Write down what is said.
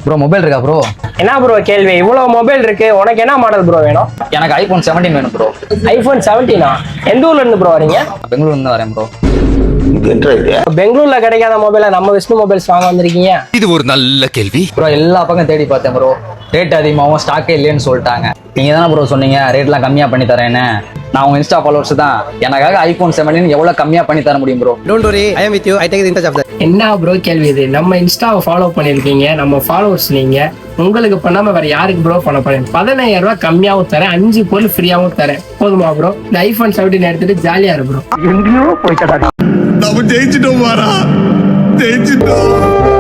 Bro mobile இருக்கா bro? என்ன bro கேள்வி, இவ்வளவு மொபைல் இருக்கு, உனக்கு என்ன மாடல் ப்ரோ வேணும்? எனக்கு ஐபோன் 17 வேணும் ப்ரோ. ஐபோன் 17ஆ? எந்த ஊர்ல இருந்து ப்ரோ வரீங்க? பெங்களூர்ல இருந்து வரேன் ப்ரோ. பெங்களூர்ல கிடைக்காத மொபைலை நம்ம விஷ்ணு மொபைல்ஸ் வாங்க வந்திருக்கீங்க. இது ஒரு நல்ல கேள்வி ப்ரோ எல்லா பக்கம் தேடி பார்த்தேன் ப்ரோ, ரேட் அதிகமாகவும் ஸ்டாக்கே இல்லைன்னு சொல்லிட்டாங்க. நீங்க தானே ப்ரோ சொன்னீங்க ரேட்லாம் கம்மியா பண்ணி தரேன்னு. நான் உங்க இன்ஸ்டா ஃபாலோவர்ஸ் தான், எனக்காக ஐபோன் 17 எவ்வளவு கம்மியா பண்ணி தர முடியும் bro? Don't worry, I am with you, I take in touch of that. என்ன ப்ரோ கேள்வி இது? நம்ம இன்ஸ்டாவை ஃபாலோ பண்ணிருக்கீங்க, நம்ம ஃபாலோவர்ஸ் நீங்க. உங்களுக்கு பண்ணாம வேற யாருக்கு ப்ரோ பண்ண போறேன்? 15,000 ரூபாய் கம்மியாவும் தரேன், 5 பொருள் ஃப்ரீயாவும் தரேன். போதுமா ப்ரோ? இந்த ஐபோன் 17 எடுத்துட்டு ஜாலியா இரு ப்ரோ. நம்ம ஜெயிச்சிட்டோம், ஜெயிச்சிட்டோம்.